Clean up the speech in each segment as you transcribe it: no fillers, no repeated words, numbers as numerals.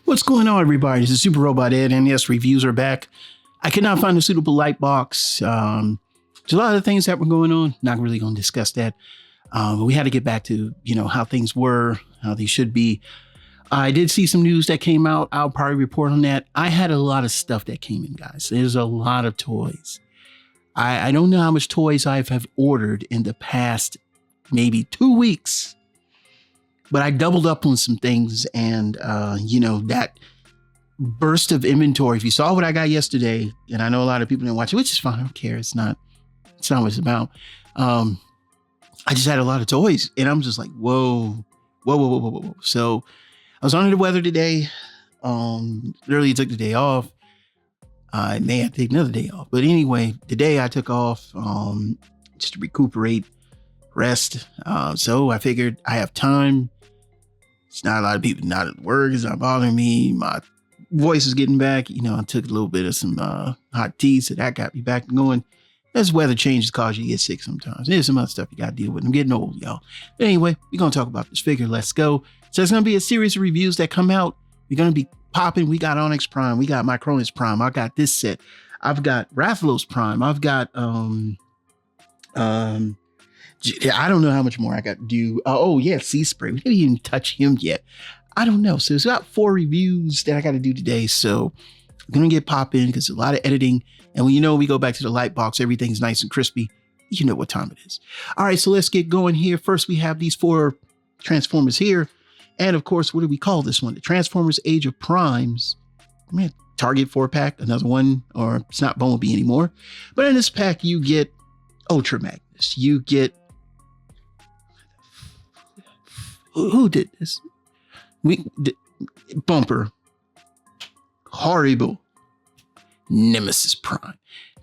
What's going on, everybody? This is Super Robot Ed, and yes, reviews are back. I could not find a suitable light box. There's a lot of things that were going on. Not really going to discuss that. But we had to get back to, how things were, how they should be. I did see some news that came out. I'll probably report on that. I had a lot of stuff that came in, guys. There's a lot of toys. I don't know how much toys I have ordered in the past maybe 2 weeks. But I doubled up on some things, and, that burst of inventory. If you saw what I got yesterday, and I know a lot of people didn't watch it, which is fine. I don't care. It's not what it's about. I just had a lot of toys, and I'm just like, whoa. So I was under the weather today. Literally took the day off. I may have to take another day off. But anyway, today I took off just to recuperate, rest. So I figured I have time. It's not a lot of people not at work. It's not bothering me. My voice is getting back. I took a little bit of some hot tea, so that got me back going. As weather changes cause you to get sick sometimes. There's some other stuff you got to deal with. I'm getting old, y'all. But anyway, we're going to talk about this figure. Let's go. So it's going to be a series of reviews that come out. We're going to be popping. We got Onyx Prime. We got Micronus Prime. I got this set. I've got Rathalos Prime. I've got I don't know how much more I got to do. Sea Spray. We didn't even touch him yet. I don't know. So it's about 4 reviews that I got to do today. So I'm going to get popping because a lot of editing. And when we go back to the light box, everything's nice and crispy. You know what time it is. All right, so let's get going here. First, we have these 4 Transformers here. And of course, what do we call this one? The Transformers Age of Primes. Target 4-pack, another one, or it's not Bumblebee anymore. But in this pack, you get Ultra Magnus. You get... Who did this? Bumper. Horri-Bull. Nemesis Prime.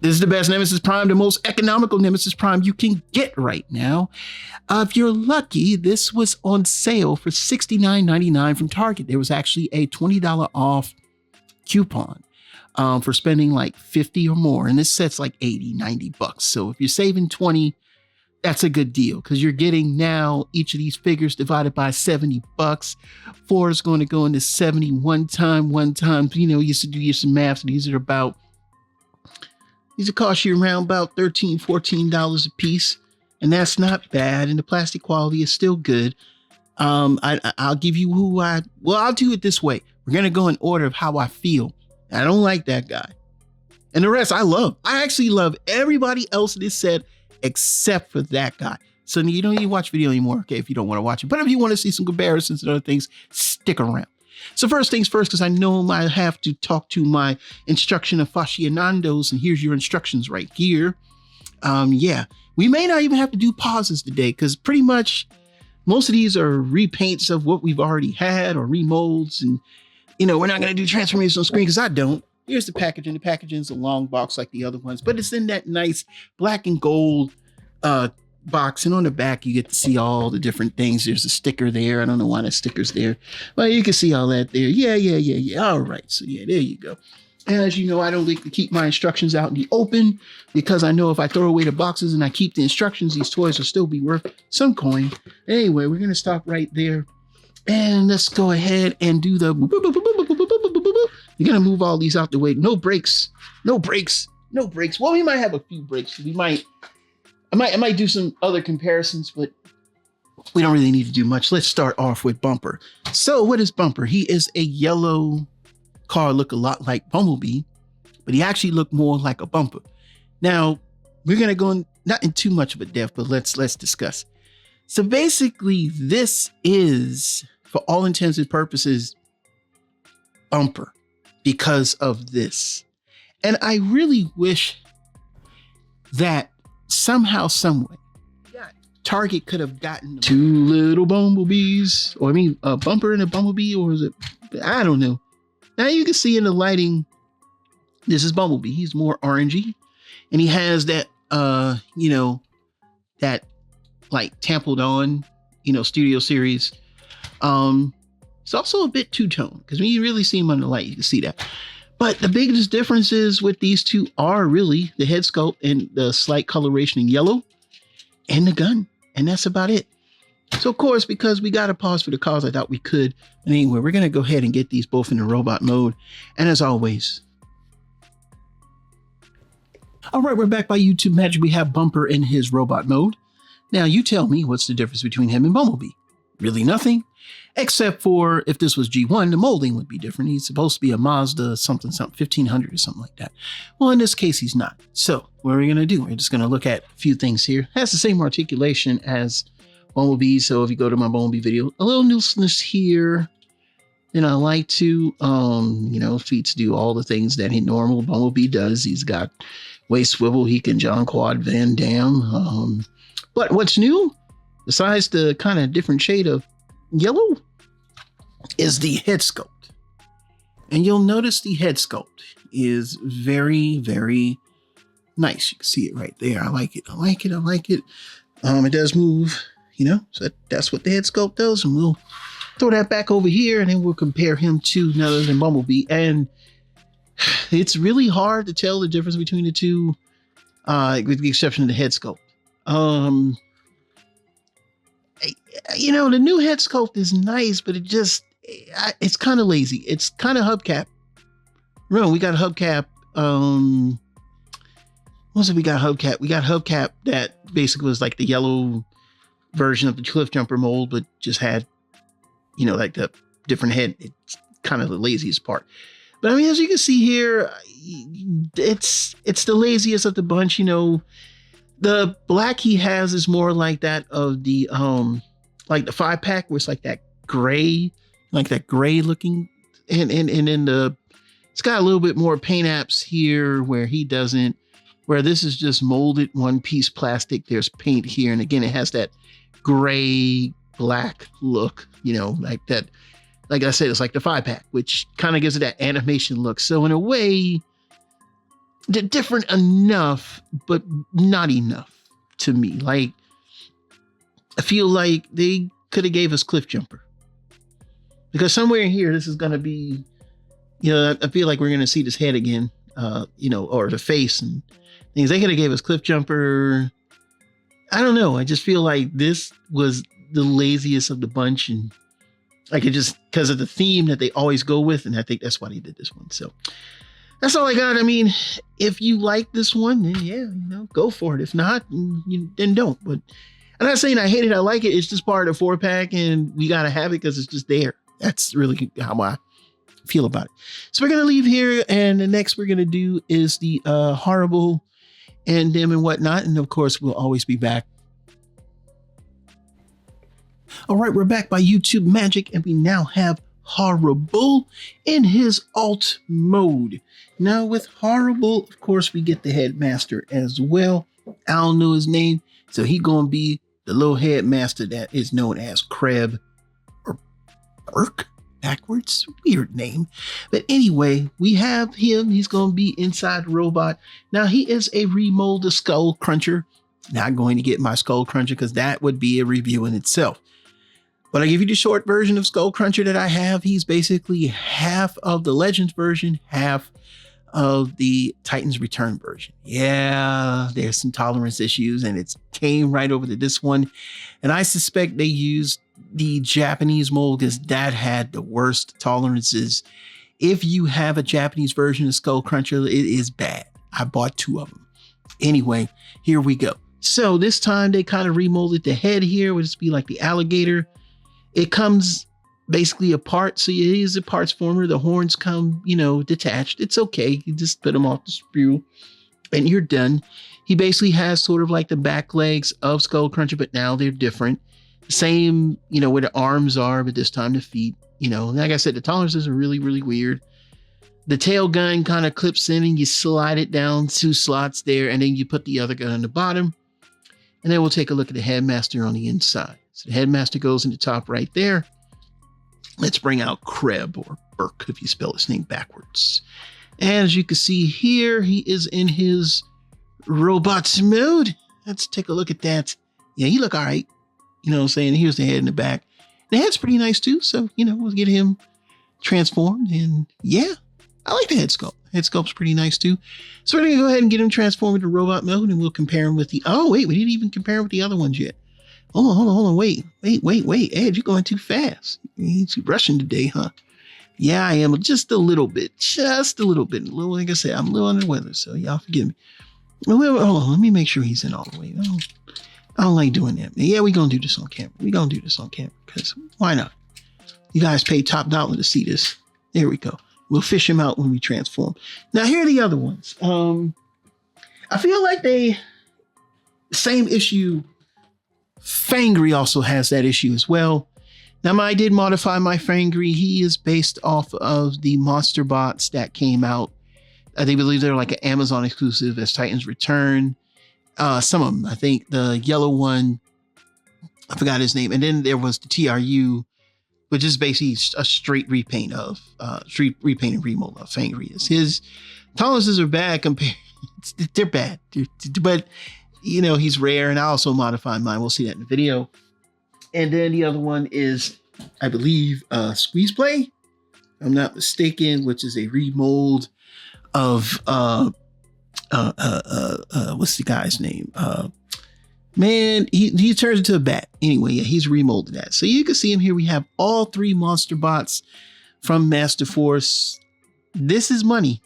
This is the best Nemesis Prime, the most economical Nemesis Prime you can get right now. If you're lucky, this was on sale for $69.99 from Target. There was actually a $20 off coupon for spending like $50 or more. And this set's like $80-$90. So if you're saving $20, that's a good deal because you're getting now each of these figures divided by $70. 4 is going to go into 70 one time. You used to do some math. So these will cost you around about $13, $14 a piece. And that's not bad. And the plastic quality is still good. I'll give you I'll do it this way. We're going to go in order of how I feel. I don't like that guy. And the rest I love. I actually love everybody else in this set except for that guy. So you don't need to watch video anymore, okay, if you don't want to watch it. But if you want to see some comparisons and other things, stick around. So first things first, because I know I have to talk to my instruction aficionados, and here's your instructions right here. We may not even have to do pauses today, because pretty much most of these are repaints of what we've already had or remolds. And, we're not going to do transformation on screen because I don't. Here's the packaging. The packaging is a long box like the other ones, but it's in that nice black and gold box. And on the back, you get to see all the different things. There's a sticker there. I don't know why that sticker's there. Well, you can see all that there. Yeah. All right. So yeah, there you go. As you know, I don't like to keep my instructions out in the open because I know if I throw away the boxes and I keep the instructions, these toys will still be worth some coin. Anyway, we're going to stop right there. And let's go ahead and do the... You're going to move all these out the way. No breaks. Well, we might have a few breaks. I might do some other comparisons, but we don't really need to do much. Let's start off with Bumper. So what is Bumper? He is a yellow car, look a lot like Bumblebee, but he actually looked more like a Bumper. Now, we're going to go not in too much of a depth, but let's discuss. So basically, this is, for all intents and purposes, Bumper because of this. And I really wish that somehow, someway, Target could have gotten 2 little bumblebees, or a Bumper and a bumblebee, or is it? I don't know. Now you can see in the lighting, this is Bumblebee. He's more orangey, and he has that, that like templed on, Studio Series. It's also a bit two-tone because when you really see him under the light, you can see that. But the biggest differences with these two are really the head sculpt and the slight coloration in yellow and the gun. And that's about it. So of course, because we got to pause for the cause, I thought we could. And anyway, we're going to go ahead and get these both in the robot mode. And as always, all right, we're back by YouTube Magic. We have Bumper in his robot mode. Now you tell me, what's the difference between him and Bumblebee? Really nothing, except for if this was G1, the molding would be different. He's supposed to be a Mazda something 1500 or something like that. Well, in this case, he's not. So what are we going to do? We're just going to look at a few things here. It has the same articulation as Bumblebee. So if you go to my Bumblebee video, a little looseness here. Then I like to, feet to do all the things that a normal Bumblebee does. He's got waist swivel. He can John Quad Van Dam. But what's new, besides the kind of different shade of yellow, is the head sculpt. And you'll notice the head sculpt is very, very nice. You can see it right there. I like it. I like it. I like it. It does move, so that's what the head sculpt does. And we'll throw that back over here and then we'll compare him to none other than Bumblebee. And it's really hard to tell the difference between the two, with the exception of the head sculpt. The new head sculpt is nice, but it's kind of lazy. It's kind of hubcap. Remember, we got hubcap. Once we got hubcap, that basically was like the yellow version of the Cliff Jumper mold, but just had, like the different head. It's kind of the laziest part. But I mean, as you can see here, it's the laziest of the bunch. The black he has is more like that of the like the 5-pack, where it's like that gray looking, and then it's got a little bit more paint apps here where he doesn't, where this is just molded one piece plastic. There's paint here, and again, it has that gray black look, like that. Like I said, it's like the 5-pack, which kind of gives it that animation look. So in a way, they're different enough, but not enough to me. Like, I feel like they could have gave us Cliff Jumper, because somewhere in here, this is going to be, I feel like we're going to see this head again, or the face and things. They could have gave us Cliff Jumper. I don't know. I just feel like this was the laziest of the bunch, and like it just because of the theme that they always go with, and I think that's why they did this one. So that's all I got. I mean, if you like this one, then yeah, go for it. If not, then don't. But I'm not saying I hate it. I like it. It's just part of the 4-pack, and we got to have it because it's just there. That's really how I feel about it. So we're going to leave here, and the next we're going to do is the Horri-Bull and them and whatnot. And of course, we'll always be back. All right, we're back by YouTube Magic, and we now have Horri-Bull in his alt mode. Now with Horri-Bull, of course, we get the headmaster as well. I don't know his name, so he gonna be the little headmaster that is known as Kreb or Burke backwards. Weird name. But anyway, we have him. He's gonna be inside the robot. Now he is a remolded Skull Cruncher. Not going to get my Skull Cruncher because that would be a review in itself. But I give you the short version of Skull Cruncher that I have. He's basically half of the Legends version, half of the Titans Return version. Yeah, there's some tolerance issues, and it came right over to this one. And I suspect they used the Japanese mold because that had the worst tolerances. If you have a Japanese version of Skull Cruncher, it is bad. I bought 2 of them. Anyway, here we go. So this time they kind of remolded the head here, would just be like the alligator. It comes basically apart. So you use the parts former. The horns come, detached. It's okay. You just put them off the sprue and you're done. He basically has sort of like the back legs of Skull Cruncher, but now they're different. Same, where the arms are, but this time the feet, like I said, the tolerances are really, really weird. The tail gun kind of clips in and you slide it down 2 slots there. And then you put the other gun on the bottom. And then we'll take a look at the headmaster on the inside. So the headmaster goes in the top right there. Let's bring out Kreb, or Burke if you spell his name backwards. And as you can see here, he is in his robots mode. Let's take a look at that. Yeah, he look all right. What I'm saying? Here's the head and the back. The head's pretty nice too. So, we'll get him transformed. And yeah, I like the head sculpt. Head sculpt's pretty nice too. So we're going to go ahead and get him transformed into robot mode, and we'll compare him with the, oh wait, we didn't even compare him with the other ones yet. hold on. Wait. Ed, you're going too fast. You're rushing today, huh? Yeah, I am just a little bit. Like I said, I'm a little under the weather, so y'all forgive me. Hold on, let me make sure he's in all the way. I don't like doing that. Yeah, we're going to do this on camera. Because why not? You guys pay top dollar to see this. There we go. We'll fish him out when we transform. Now, here are the other ones. I feel like same issue. Fangry also has that issue as well. Now, I did modify my Fangry. He is based off of the monster bots that came out. They believe they're like an Amazon exclusive as Titans Return. Some of them, I think the yellow one, I forgot his name. And then there was the TRU, which is basically a straight repaint and remold of Fangry. His tolerances are bad compared. They're bad, but he's rare, and I also modified mine. We'll see that in the video. And then the other one is, I believe, Squeeze Play, if I'm not mistaken, which is a remold of what's the guy's name? Man, he turns into a bat. Anyway, yeah, he's remolded that. So you can see him here. We have all 3 monster bots from Master Force. This is money.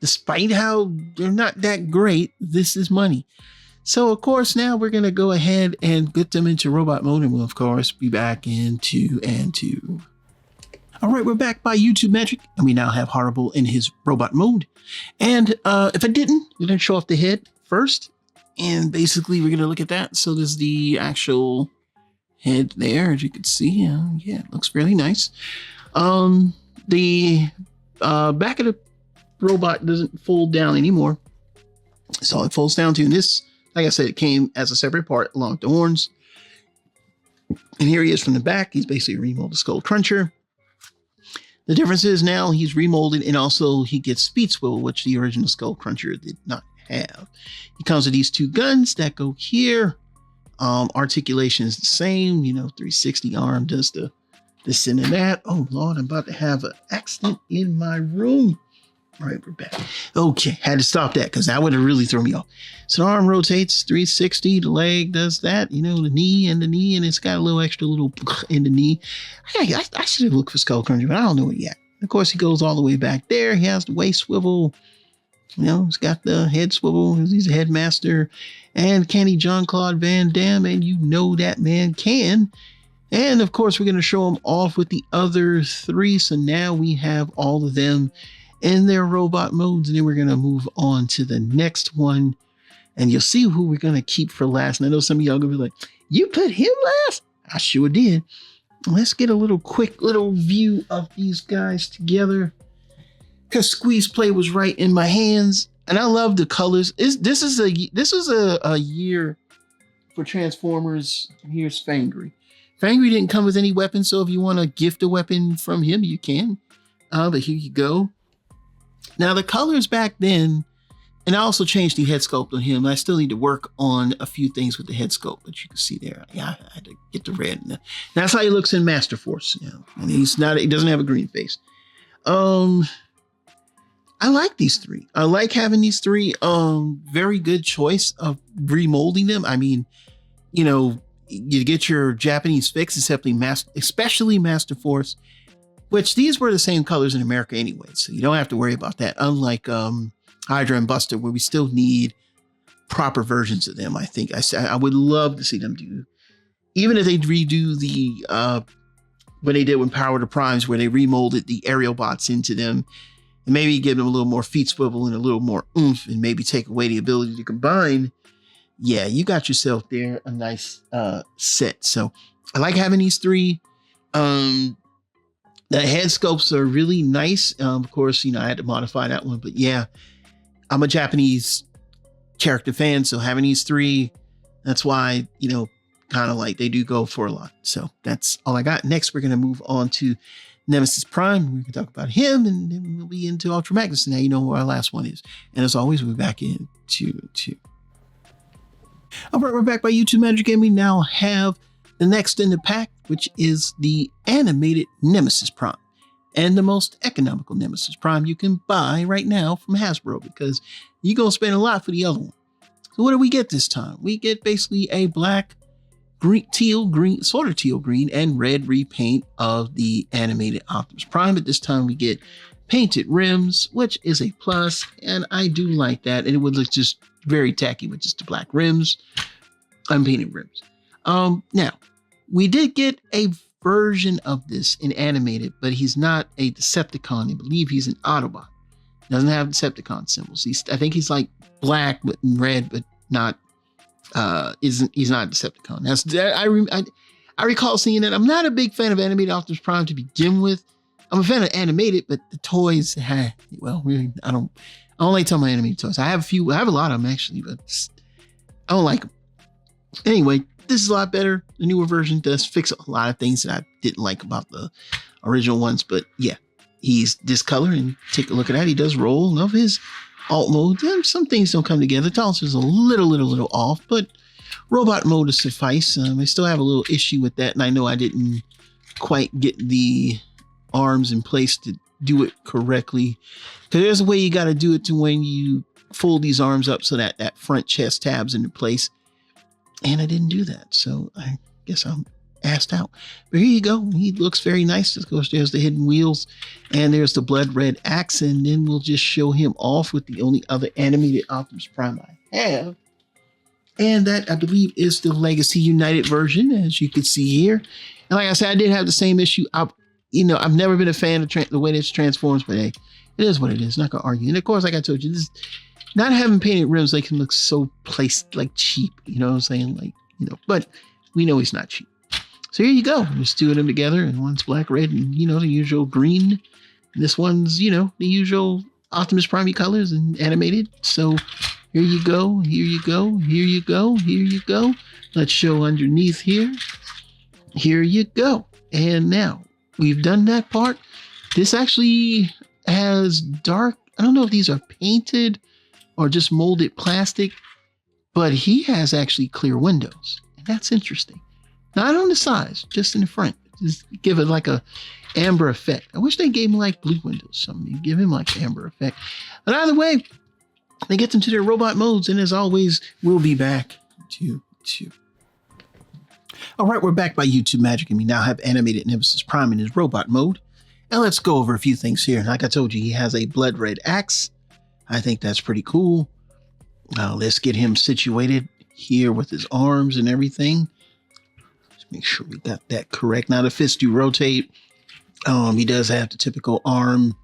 Despite how they're not that great, this is money. So, of course, now we're going to go ahead and get them into robot mode, and we'll, of course, be back into and 2. All right, we're back by YouTube Magic, and we now have Horri-Bull in his robot mode. And if I didn't, we're going to show off the head first, and basically we're going to look at that. So there's the actual head there, as you can see. Yeah, it looks fairly nice. The back of the robot doesn't fold down anymore. So it folds down to, and this, like I said, it came as a separate part along with the horns. And here he is from the back. He's basically a remolded Skull Cruncher. The difference is now he's remolded, and also he gets speed swivel, which the original Skull Cruncher did not have. He comes with these 2 guns that go here. Articulation is the same, 360 arm does this and that. Oh Lord, I'm about to have an accident in my room. All right, we're back. Okay, had to stop that because that would have really thrown me off. So the arm rotates 360, the leg does that, the knee, and it's got a little extra in the knee. I should have looked for Skull Cruncher, but I don't know it yet. Of course, he goes all the way back there. He has the waist swivel. He's got the head swivel. He's a headmaster. And can he Jean-Claude Van Damme? And that man can. And of course, we're going to show him off with the other 3. So now we have all of them in their robot modes, and then we're going to move on to the next one, and you'll see who we're going to keep for last. And I know some of y'all going to be like, you put him last? I sure did. Let's get a quick little view of these guys together, because Squeeze Play was right in my hands, and I love the colors. This is a year for Transformers. Here's Fangry. Fangry didn't come with any weapons, so if you want to gift a weapon from him, you can. But here you go. Now, the colors back then, and I also changed the head sculpt on him. I still need to work on a few things with the head sculpt, but you can see there. Yeah, I had to get the red. That's how he looks in Master Force now. And he doesn't have a green face. I like these 3. I like having these 3. Very good choice of remolding them. I mean, you get your Japanese fix, especially Master Force, which these were the same colors in America anyway, so you don't have to worry about that. Unlike Hydra and Buster, where we still need proper versions of them. I think I would love to see them do, even if they redo the what they did with Power to Primes, where they remolded the aerial bots into them, and maybe give them a little more feet swivel and a little more oomph, and maybe take away the ability to combine. Yeah, you got yourself there a nice set. So I like having these 3. The head sculpts are really nice. Of course, I had to modify that one, but yeah, I'm a Japanese character fan, so having these 3, that's why, kind of like they do go for a lot. So that's all I got. Next, we're going to move on to Nemesis Prime. We're going to talk about him, and then we'll be into Ultra Magnus. Now you know where our last one is. And as always, we'll be back in 2. All right, we're back by YouTube Magic, and we now have the next in the pack, which is the animated Nemesis Prime, and the most economical Nemesis Prime you can buy right now from Hasbro, because you're going to spend a lot for the other one. So what do we get this time? We get basically a black green, teal green, sort of teal green, and red repaint of the animated Optimus Prime. At this time, we get painted rims, which is a plus, and I do like that. And it would look just very tacky with just the black rims, unpainted rims. Now, we did get a version of this in animated, but he's not a Decepticon. I believe he's an Autobot. Doesn't have Decepticon symbols. I think he's like black but red, but not. He's not a Decepticon. I recall seeing it. I'm not a big fan of animated Optimus Prime to begin with. I'm a fan of animated, but the toys, well, really, I don't like talking about animated toys. I have a lot of them actually, but I don't like them. Anyway, this is a lot better. The newer version does fix a lot of things that I didn't like about the original ones, but yeah, he's this color, and take a look at that. He does roll. Love his alt mode. Some things don't come together. Tolerance is a little off, but robot mode is suffice. I still have a little issue with that, and I know I didn't quite get the arms in place to do it correctly, because there's a way you got to do it to when you fold these arms up so that that front chest tabs into place, and I didn't do that, so I guess I'm assed out. But here you go. He looks very nice. Of course, there's the hidden wheels, and there's the blood red axe, and then we'll just show him off with the only other animated Optimus Prime I have, and that I believe is the Legacy United version, as you can see here. And like I said, I did have the same issue. I've never been a fan of the way this transforms, but hey, it is what it is. Not gonna argue. And of course, like I told you, this not having painted rims, they can look so placed like cheap. You know what I'm saying? Like, but we know he's not cheap. So here you go. There's two of them together, and one's black, red, and the usual green. And this one's, the usual Optimus Prime colors and animated. So here you go. Here you go. Here you go. Here you go. Let's show underneath here. Here you go. And now we've done that part. This actually has dark, I don't know if these are painted or just molded plastic, but he has actually clear windows. And that's interesting. Not on the sides, just in the front. Just give it like a amber effect. I wish they gave him like blue windows, something. Give him like amber effect. But either way, they get them to their robot modes. And as always, we'll be back to you. All right, we're back by YouTube Magic, and we now have animated Nemesis Prime in his robot mode. And let's go over a few things here. Like I told you, he has a blood red axe. I think that's pretty cool. Let's get him situated here with his arms and everything. Let's make sure we got that correct. Now the fists do rotate. He does have the typical arm.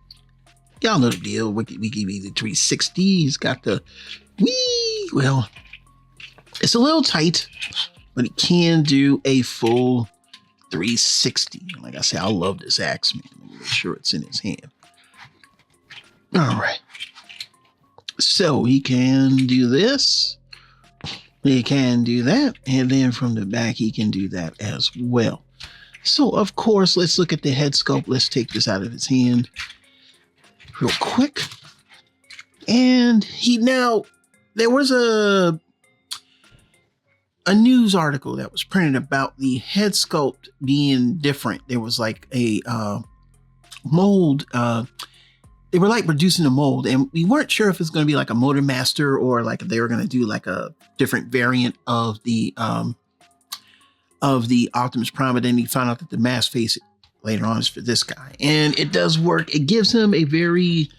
Y'all know the deal. We give you the 360. He's got the wee. Well, it's a little tight, but it can do a full 360. Like I said, I love this axe, man. Let me make sure it's in his hand. All right. So he can do this. He can do that. And then from the back, he can do that as well. So, of course, let's look at the head sculpt. Let's take this out of his hand real quick. And there was a news article that was printed about the head sculpt being different. There was like a mold. They were like producing a mold, and we weren't sure if it's going to be like a Motor Master or like they were going to do like a different variant of the Optimus Prime. But then he found out that the mask face later on is for this guy, and it does work. It gives him a very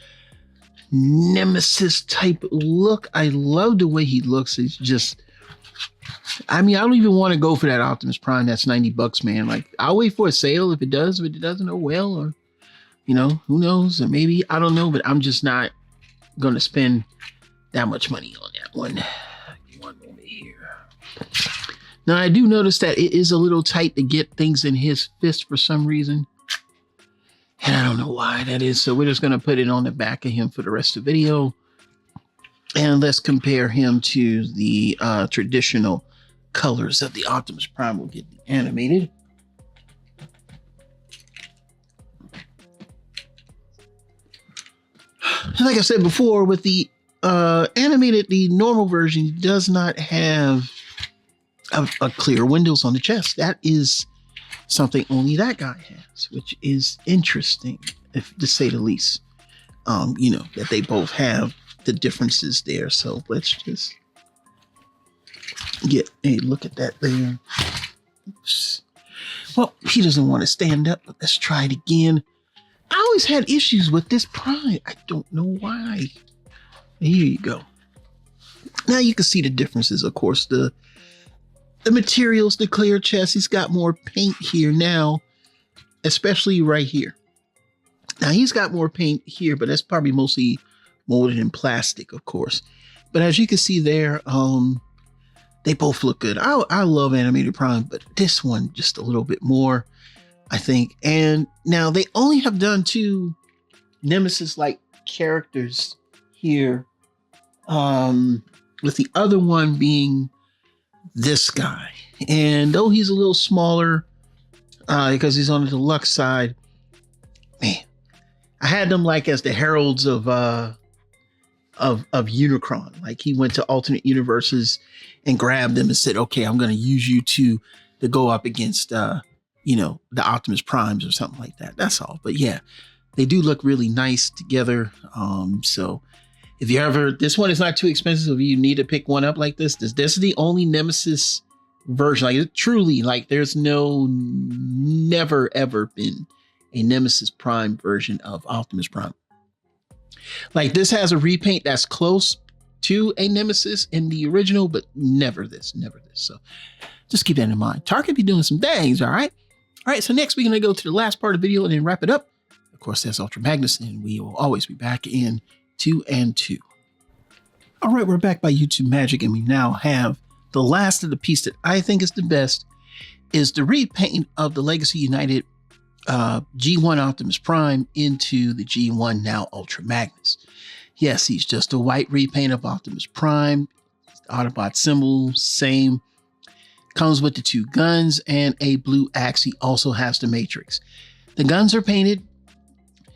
Nemesis type look. I love the way he looks. It's just, I don't even want to go for that Optimus Prime. That's $90, man. Like, I'll wait for a sale if it does. If it doesn't, oh well. Or, who knows? Or maybe, I don't know. But I'm just not going to spend that much money on that one. One moment here. Now, I do notice that it is a little tight to get things in his fist for some reason. And I don't know why that is. So we're just going to put it on the back of him for the rest of the video. And let's compare him to the traditional colors of the Optimus Prime. We'll get the animated. Like I said before, with the animated, the normal version does not have a clear windows on the chest. That is something only that guy has, which is interesting, if to say the least. That they both have the differences there. So let's just get a look at that there. Oops. Well, he doesn't want to stand up, but let's try it again. I always had issues with this Prime. I don't know why. Here you go. Now you can see the differences, of course. The materials, the clear chest, he's got more paint here now, especially right here. Now he's got more paint here, but that's probably mostly molded in plastic, of course. But as you can see there, they both look good. I love animated Prime, but this one just a little bit more, I think. And now they only have done 2 Nemesis-like characters here, with the other one being this guy. And though he's a little smaller, because he's on the deluxe side, man, I had them like as the heralds of Unicron. Like he went to alternate universes and grabbed them and said, okay, I'm going to use you to go up against, you know, the Optimus Primes or something like that. That's all. But yeah, they do look really nice together. So if you ever, this one is not too expensive. If you need to pick one up like this is the only Nemesis version. Like truly, like there's never ever been a Nemesis Prime version of Optimus Prime. Like this has a repaint that's close to a Nemesis in the original, but never this. So just keep that in mind. Target be doing some things, all right? All right, so next we're going to go to the last part of the video and then wrap it up. Of course, that's Ultra Magnus, and we will always be back in 2 and 2. All right, we're back by YouTube Magic, and we now have the last of the piece that I think is the best, is the repaint of the Legacy United G1 Optimus Prime into the G1 now Ultra Magnus. Yes, he's just a white repaint of Optimus Prime. Autobot symbol, same. Comes with the 2 guns and a blue axe. He also has the Matrix. The guns are painted.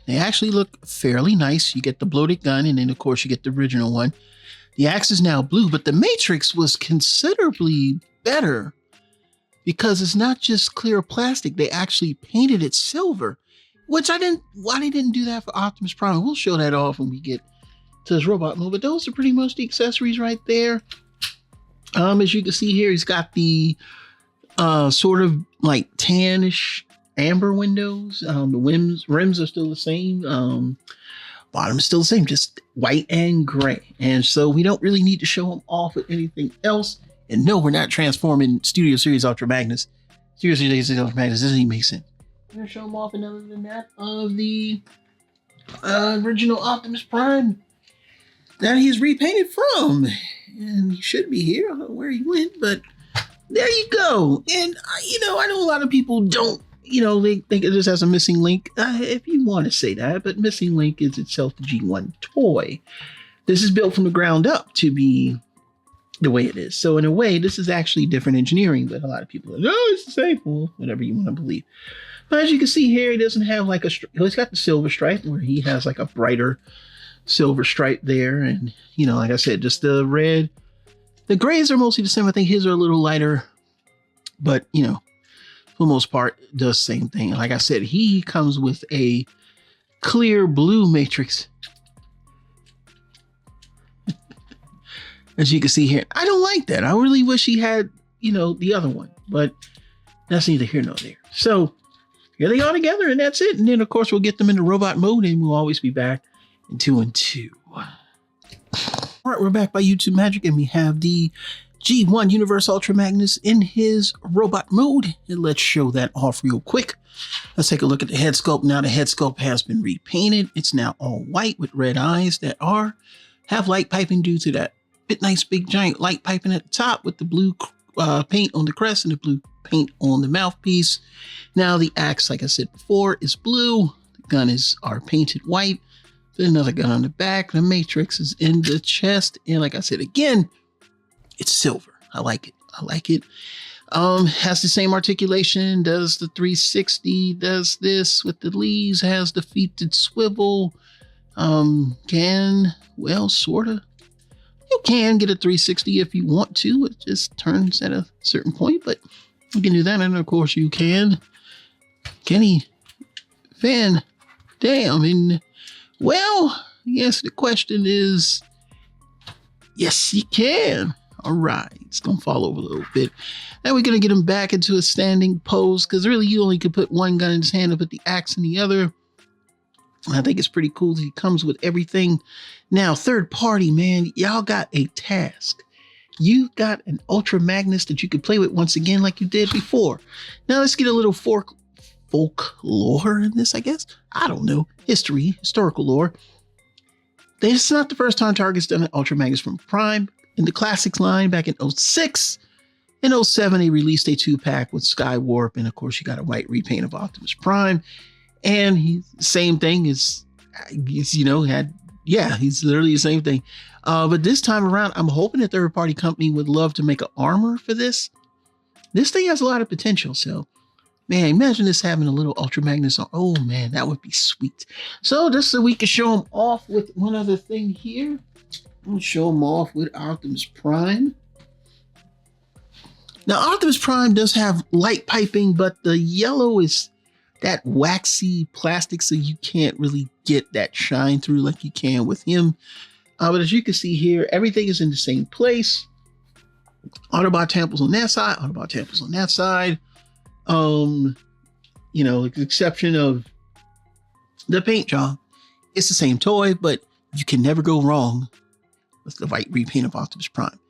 They actually look fairly nice. You get the bloated gun, and then of course you get the original one. The axe is now blue, but the Matrix was considerably better because it's not just clear plastic. They actually painted it silver, which why they didn't do that for Optimus Prime. We'll show that off when we get to his robot mode, but those are pretty much the accessories right there. As you can see here, he's got the sort of like tannish amber windows. The rims are still the same. Bottom is still the same, just white and gray. And so we don't really need to show him off with anything else. And no, we're not transforming Studio Series Ultra Magnus. Studio Series Ultra Magnus doesn't even make sense. We're going to show him off another than that of the original Optimus Prime that he's repainted from. And he should be here. I don't know where he went, but there you go. And, you know, I know a lot of people don't, you know, they think it just has a missing link. If you want to say that, but missing link is itself the G1 toy. This is built from the ground up to be the way it is. So in a way, this is actually different engineering, but a lot of people are like, oh, it's the same. Well, whatever you want to believe. But as you can see here, he doesn't have like he's got the silver stripe where he has like a brighter silver stripe there. And, you know, like I said, just the red. The grays are mostly the same. I think his are a little lighter, but, you know, for the most part, does the same thing. Like I said, he comes with a clear blue matrix. As you can see here, I don't like that. I really wish he had, you know, the other one, but that's neither here nor there. So here they are together, and that's it. And then, of course, we'll get them into robot mode, and we'll always be back in 2 and 2. All right, we're back by YouTube Magic, and we have the G1 Universe Ultra Magnus in his robot mode. And let's show that off real quick. Let's take a look at the head sculpt. Now the head sculpt has been repainted. It's now all white with red eyes that have light piping due to that nice big giant light piping at the top with the blue paint on the crest and the blue paint on the mouthpiece. Now the axe, like I said before, is blue. The gun are painted white. There's another gun on the back. The matrix is in the chest. And like I said, again, it's silver. I like it. I like it. Has the same articulation, does the 360, does this with the leaves, has the feet that swivel. Well, sort of. You can get a 360 if you want to. It just turns at a certain point, but you can do that. And of course you can. Kenny Van Dam. And well, yes, the question is, yes, you can. All right, it's gonna fall over a little bit. Now we're gonna get him back into a standing pose, because really you only could put one gun in his hand and put the axe in the other. I think it's pretty cool that he comes with everything. Now, third party, man, y'all got a task. You got an Ultra Magnus that you could play with once again like you did before. Now let's get a little folklore in this, I guess. I don't know. Historical lore. This is not the first time Target's done an Ultra Magnus from Prime. In the Classics line back in 06. In 07, they released a 2-pack with Sky Warp. And of course, you got a white repaint of Optimus Prime. And he's same thing as, he's literally the same thing. But this time around, I'm hoping a third-party company would love to make an armor for this. This thing has a lot of potential. So, man, imagine this having a little Ultra Magnus on. Oh, man, that would be sweet. So just so we can show them off with one other thing here. I'm going to show them off with Optimus Prime. Now, Optimus Prime does have light piping, but the yellow is that waxy plastic, so you can't really get that shine through like you can with him. But as you can see here, everything is in the same place. Autobot temples on that side, Autobot temples on that side. With the exception of the paint job, it's the same toy, but you can never go wrong with the white repaint of Optimus Prime.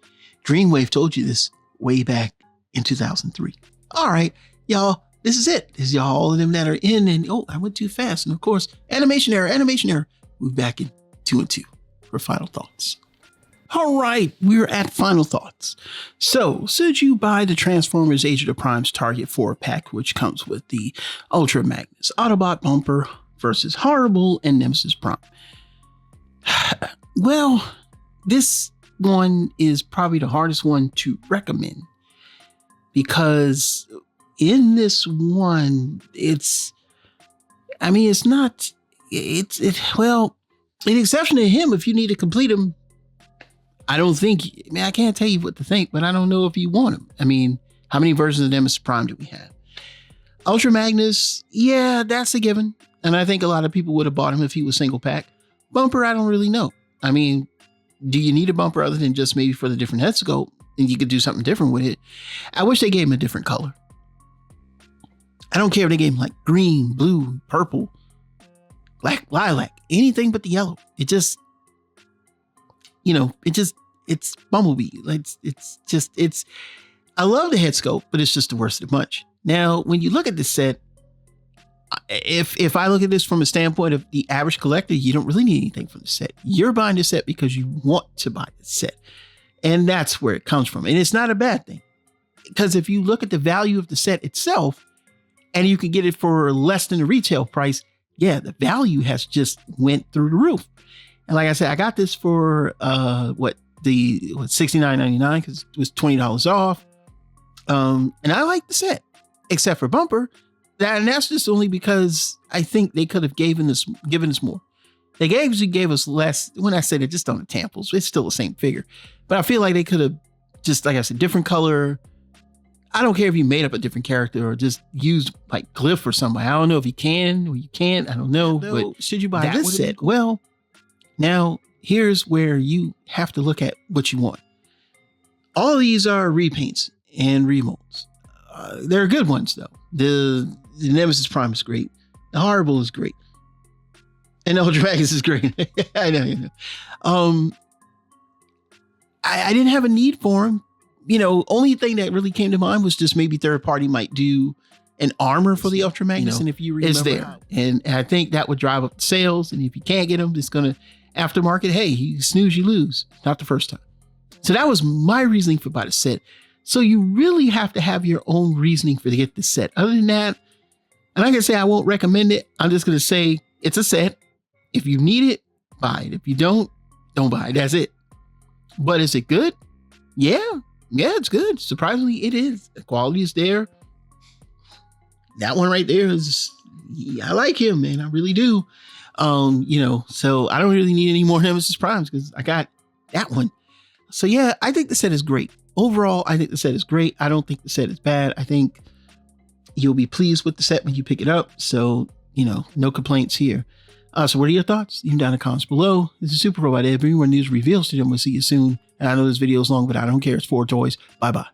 Dreamwave told you this way back in 2003. All right, y'all. This is it. This is all of them that are in, and I went too fast. And of course, animation error. Move back in 2 and 2 for final thoughts. All right, we're at final thoughts. So, should you buy the Transformers Age of the Primes Target 4-pack, which comes with the Ultra Magnus Autobot bumper versus Horri-Bull and Nemesis Prime? Well, this one is probably the hardest one to recommend, because in this one, in exception to him, if you need to complete him, I can't tell you what to think, but I don't know if you want him. How many versions of Nemesis Prime do we have? Ultra Magnus, yeah, that's a given. And I think a lot of people would have bought him if he was single pack. Bumper, I don't really know. Do you need a bumper other than just maybe for the different head sculpt? And you could do something different with it. I wish they gave him a different color. I don't care if they gave him like green, blue, purple, black, lilac, anything but the yellow. It's Bumblebee. I love the head sculpt, but it's just the worst of the bunch. Now, when you look at this set, if I look at this from a standpoint of the average collector, you don't really need anything from the set. You're buying the set because you want to buy the set. And that's where it comes from. And it's not a bad thing, because if you look at the value of the set itself, and you can get it for less than the retail price, yeah, the value has just went through the roof. And like I said, I got this for $69.99 because it was $20 off. And I like the set, except for bumper. And that's just only because I think they could have given us more. They gave us less. When I said it, just on the temples, it's still the same figure. But I feel like they could have just, like I said, different color. I don't care if you made up a different character or just used like Glyph or somebody. I don't know if you can or you can't. I don't know. But should you buy this set? Well, now here's where you have to look at what you want. All of these are repaints and remolds. They're good ones though. The Nemesis Prime is great. The Horri-Bull is great. And the Ultra Magnus is great. I know. I didn't have a need for them. Only thing that really came to mind was just maybe third party might do an armor for the Ultra Magnus. And if you remember, it's there. And I think that would drive up the sales. And if you can't get them, it's going to aftermarket. Hey, you snooze, you lose. Not the first time. So that was my reasoning for buying the set. So you really have to have your own reasoning for to get the set. Other than that, and I can say I won't recommend it. I'm just going to say it's a set. If you need it, buy it. If you don't buy it. That's it. But is it good? Yeah, it's good. Surprisingly, it is. The quality is there. That one right there is, I like him, man. I really do. So I don't really need any more Nemesis Primes because I got that one. So yeah, I think the set is great. Overall, I think the set is great. I don't think the set is bad. I think you'll be pleased with the set when you pick it up. So, no complaints here. So what are your thoughts? Leave them down in the comments below. This is Super Robot Ed, bringing more news reveals to them. We'll see you soon. And I know this video is long, but I don't care. It's 4 toys. Bye-bye.